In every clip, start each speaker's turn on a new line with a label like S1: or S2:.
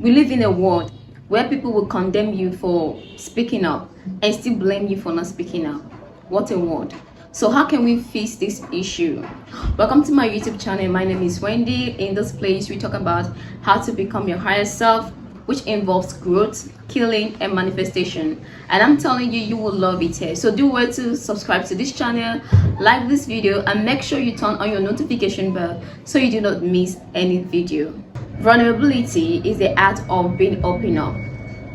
S1: We live in a world where people will condemn you for speaking up and still blame you for not speaking up. What a world. So how can we face this issue? Welcome to my YouTube channel. My name is Wendy. In this place, we talk about how to become your higher self, which involves growth, healing, and manifestation. And I'm telling you, you will love it here. So do well to subscribe to this channel, like this video, and make sure you turn on your notification bell so you do not miss any video. Vulnerability is the art of being open up,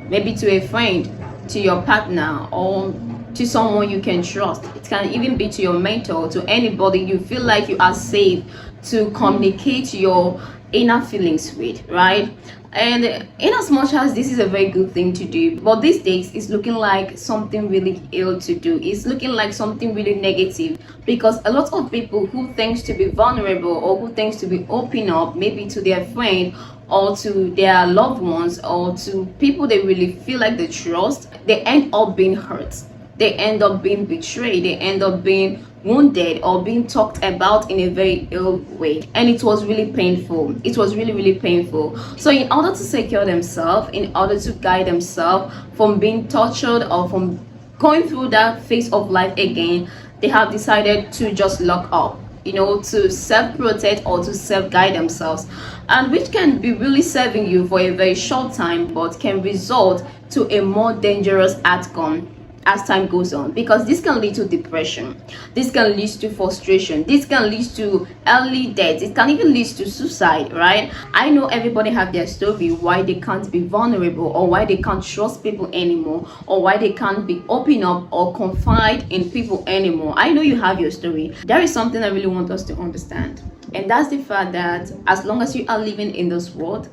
S1: maybe to a friend, to your partner, or to someone you can trust. It can even be to your mentor, to anybody you feel like you are safe to communicate your inner feelings with, right? And in as much as this is a very good thing to do, but these days it's looking like something really ill to do. It's looking like something really negative, because a lot of people who thinks to be vulnerable or who thinks to be open up, maybe to their friend or to their loved ones or to people they really feel like they trust, they end up being hurt. They end up being betrayed. They end up being wounded or being talked about in a very ill way. And it was really painful. It was really painful. So in order to secure themselves, in order to guide themselves from being tortured or from going through that phase of life again, they have decided to just lock up, to self-protect or to self-guide themselves, and which can be really serving you for a very short time, but can result to a more dangerous outcome as time goes on, because this can lead to depression, this can lead to frustration, this can lead to early death, it can even lead to suicide, right? I know everybody have their story why they can't be vulnerable, or why they can't trust people anymore, or why they can't be open up or confide in people anymore. I know you have your story. There is something I really want us to understand, and that's the fact that as long as you are living in this world,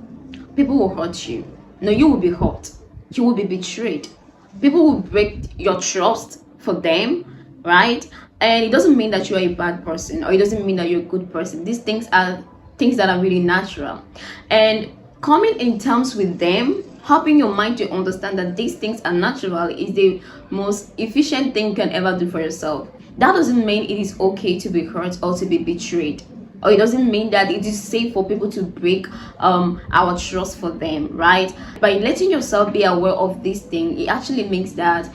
S1: people will hurt you. No, you will be hurt, you will be betrayed. People will break your trust for them, right? And it doesn't mean that you're a bad person, or it doesn't mean that you're a good person. These things are things that are really natural. And coming in terms with them, helping your mind to understand that these things are natural, is the most efficient thing you can ever do for yourself. That doesn't mean it is okay to be hurt or to be betrayed, or it doesn't mean that it is safe for people to break our trust for them, right? By letting yourself be aware of this thing, it actually means that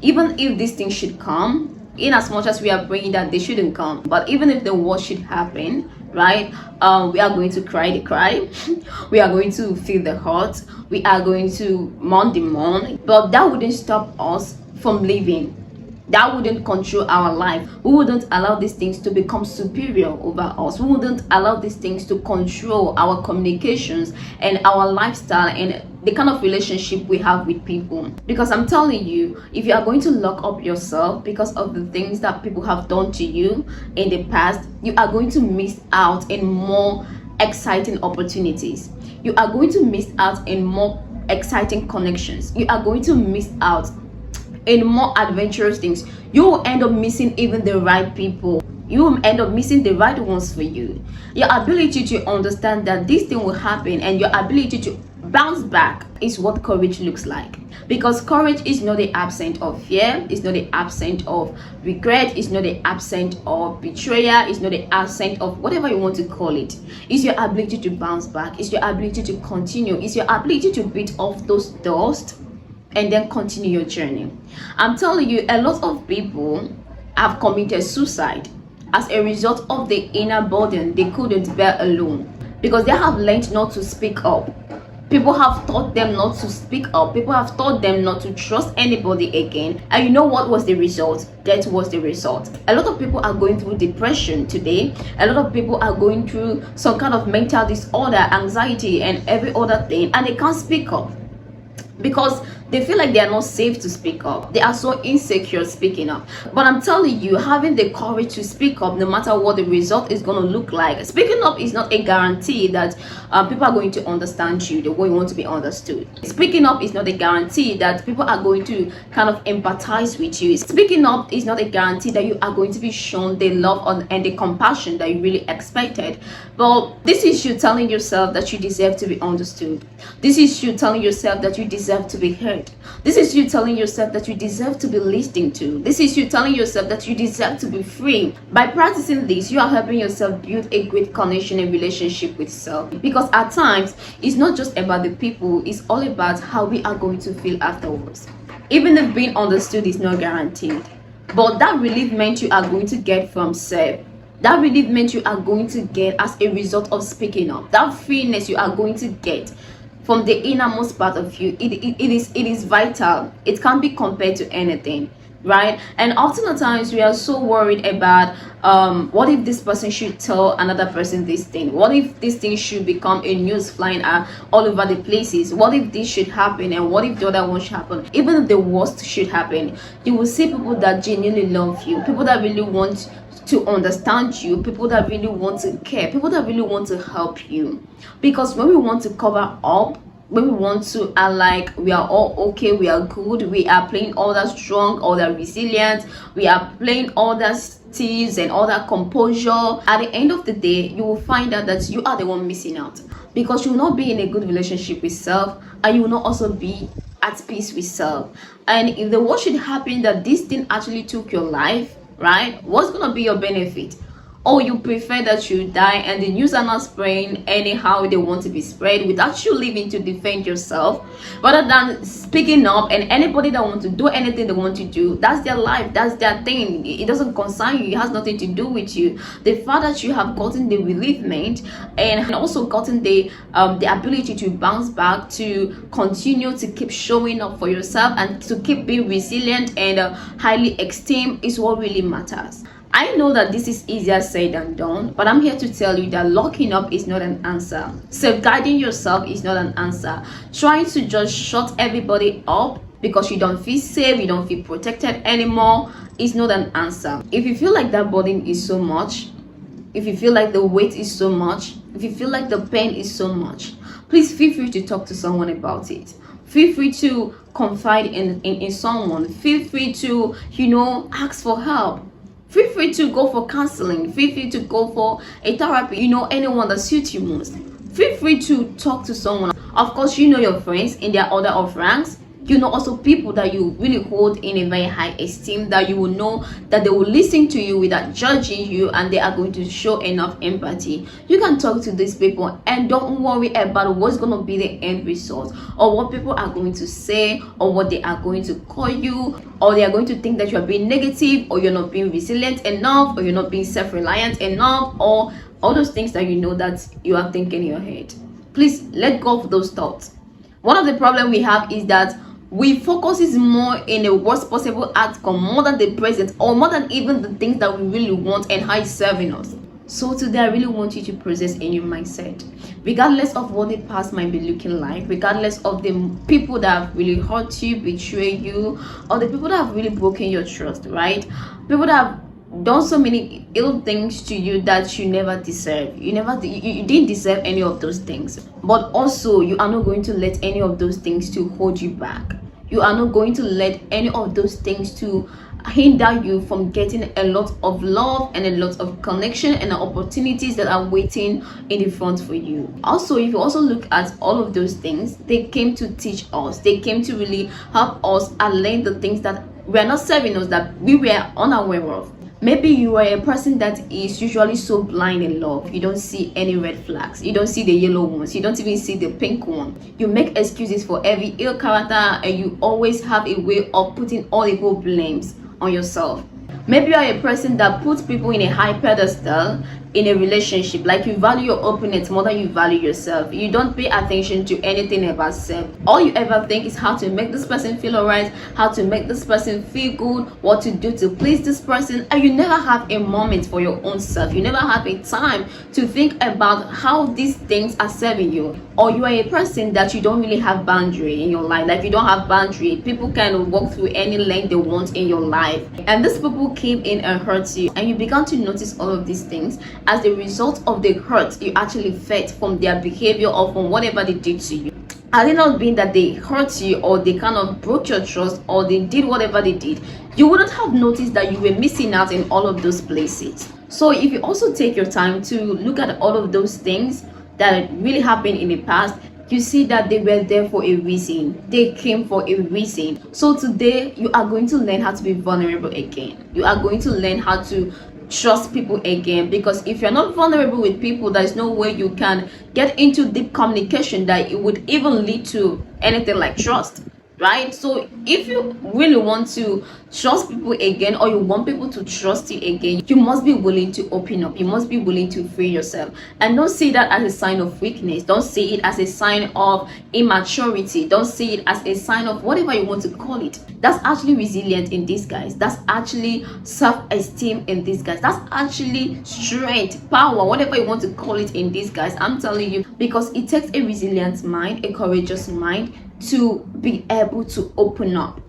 S1: even if this thing should come, in as much as we are praying that they shouldn't come, but even if the worst should happen, right, we are going to cry the cry, we are going to feel the hurt, we are going to mourn the mourn, but that wouldn't stop us from living. That wouldn't control our life. We wouldn't allow these things to become superior over us. We wouldn't allow these things to control our communications and our lifestyle and the kind of relationship we have with people. Because I'm telling you, if you are going to lock up yourself because of the things that people have done to you in the past, you are going to miss out in more exciting opportunities. You are going to miss out in more exciting connections. You are going to miss out in more adventurous things. You will end up missing even the right people. You will end up missing the right ones for you. Your ability to understand that this thing will happen and your ability to bounce back is what courage looks like. Because courage is not the absence of fear, it's not the absence of regret, it's not the absence of betrayal, it's not the absence of whatever you want to call it. It's your ability to bounce back, it's your ability to continue, it's your ability to beat off those dust and then continue your journey. I'm telling you, a lot of people have committed suicide as a result of the inner burden they couldn't bear alone, because they have learned not to speak up. People have taught them not to speak up. People have taught them not to trust anybody again. And you know what was the result? That was the result. A lot of people are going through depression today. A lot of people are going through some kind of mental disorder, anxiety, and every other thing, and they can't speak up because they feel like they are not safe to speak up. They are so insecure speaking up. But I'm telling you, having the courage to speak up, no matter what the result is going to look like, speaking up is not a guarantee that people are going to understand you the way you want to be understood. Speaking up is not a guarantee that people are going to kind of empathize with you. Speaking up is not a guarantee that you are going to be shown the love and the compassion that you really expected. But this is you telling yourself that you deserve to be understood. This is you telling yourself that you deserve to be heard. heard. This is you telling yourself that you deserve to be listened to. This is you telling yourself that you deserve to be free. By practicing this, you are helping yourself build a great connection and relationship with self. Because at times, it's not just about the people, it's all about how we are going to feel afterwards. Even if being understood is not guaranteed, but that relief meant you are going to get from self, that relief meant you are going to get as a result of speaking up, that freeness you are going to get from the innermost part of you, it is vital. It can't be compared to anything, right? And oftentimes we are so worried about what if this person should tell another person this thing, what if this thing should become a news flying all over the places, what if this should happen, and what if the other one should happen. Even if the worst should happen, you will see people that genuinely love you, people that really want to understand you, people that really want to care, people that really want to help you. Because when we want to cover up, when we want to act like we are all okay, we are good, we are playing all that strong, all that resilient, we are playing all that steeze and all that composure, at the end of the day, you will find out that you are the one missing out. Because you will not be in a good relationship with self, and you will not also be at peace with self. And if the worst should happen that this thing actually took your life, right, what's gonna be your benefit? Or you prefer that you die and the news are not spreading anyhow they want to be spread without you living to defend yourself, rather than speaking up. And anybody that wants to do anything they want to do, that's their life, that's their thing. It doesn't concern you, it has nothing to do with you. The fact that you have gotten the relievement and also gotten the ability to bounce back, to continue to keep showing up for yourself and to keep being resilient and highly esteemed is what really matters. I know that this is easier said than done, but I'm here to tell you that locking up is not an answer. Safeguarding yourself is not an answer. Trying to just shut everybody up because you don't feel safe, you don't feel protected anymore is not an answer. If you feel like that burden is so much, if you feel like the weight is so much, if you feel like the pain is so much, please feel free to talk to someone about it. Feel free to confide in someone. Feel free to, ask for help. Feel free to go for counseling. Feel free to go for a therapy, anyone that suits you most. Feel free to talk to someone. Of course, your friends in their order of ranks. Also people that you really hold in a very high esteem, that you will know that they will listen to you without judging you, and they are going to show enough empathy. You can talk to these people and don't worry about what's going to be the end result, or what people are going to say, or what they are going to call you, or they are going to think that you are being negative, or you're not being resilient enough, or you're not being self-reliant enough, or all those things that that you are thinking in your head. Please let go of those thoughts. One of the problems we have is that we focus more in the worst possible outcome more than the present, or more than even the things that we really want and how it's serving us. So today I really want you to process a new mindset, regardless of what the past might be looking like, regardless of the people that have really hurt you, betrayed you, or the people that have really broken your trust, right? People that have done so many ill things to you that you never deserve. You didn't deserve any of those things. But also, you are not going to let any of those things to hold you back. You are not going to let any of those things to hinder you from getting a lot of love and a lot of connection and opportunities that are waiting in the front for you. Also, if you also look at all of those things, they came to teach us. They came to really help us and learn the things that were not serving us, that we were unaware of. Maybe you are a person that is usually so blind in love. You don't see any red flags. You don't see the yellow ones. You don't even see the pink one. You make excuses for every ill character, and you always have a way of putting all the whole blames on yourself. Maybe you are a person that puts people in a high pedestal in a relationship, like you value your opponent more than you value yourself. You don't pay attention to anything about self. All you ever think is how to make this person feel alright, how to make this person feel good, what to do to please this person, and you never have a moment for your own self. You never have a time to think about how these things are serving you. Or you are a person that you don't really have boundary in your life. Like you don't have boundary. People can walk through any length they want in your life, and these people came in and hurt you, and you began to notice all of these things as the result of the hurt you actually felt from their behavior or from whatever they did to you. Had it not been that they hurt you, or they kind of broke your trust, or they did whatever they did, you wouldn't have noticed that you were missing out in all of those places. So if you also take your time to look at all of those things that really happened in the past, you see that they were there for a reason. They came for a reason. So today you are going to learn how to be vulnerable again. You are going to learn how to trust people again, because if you're not vulnerable with people, there's no way you can get into deep communication that it would even lead to anything like trust, right? So if you really want to trust people again, or you want people to trust you again, you must be willing to open up. You must be willing to free yourself, and don't see that as a sign of weakness. Don't see it as a sign of immaturity. Don't see it as a sign of whatever you want to call it. That's actually resilience in disguise. That's actually self-esteem in disguise. That's actually strength, power, whatever you want to call it in disguise. I'm telling you, because it takes a resilient mind, a courageous mind, to be able to open up.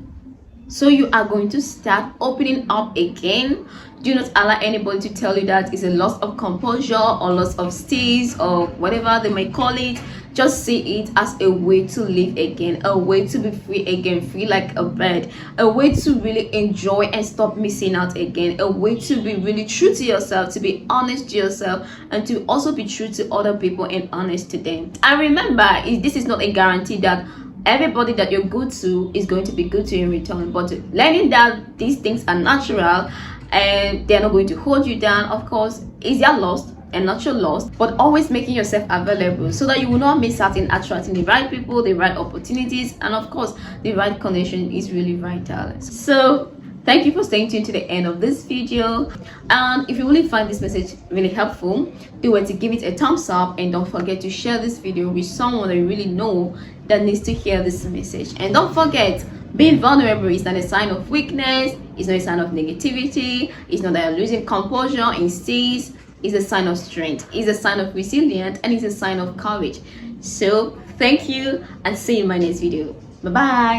S1: So you are going to start opening up again. Do not allow anybody to tell you that it's a loss of composure or loss of steeze or whatever they may call it. Just see it as a way to live again, a way to be free again, free like a bird, a way to really enjoy and stop missing out again, a way to be really true to yourself, to be honest to yourself, and to also be true to other people and honest to them. And remember, this is not a guarantee that everybody that you're good to is going to be good to you in return, but learning that these things are natural and they're not going to hold you down, of course, is your loss and not your loss, but always making yourself available so that you will not miss out in attracting the right people, the right opportunities, and of course the right connection is really vital. So thank you for staying tuned to the end of this video, and if you really find this message really helpful, do it to give it a thumbs up, and don't forget to share this video with someone that you really know that needs to hear this message. And don't forget, being vulnerable is not a sign of weakness, it's not a sign of negativity, it's not that you're losing composure. Instead, it's a sign of strength, it's a sign of resilience, and it's a sign of courage. So thank you, and see you in my next video. Bye bye.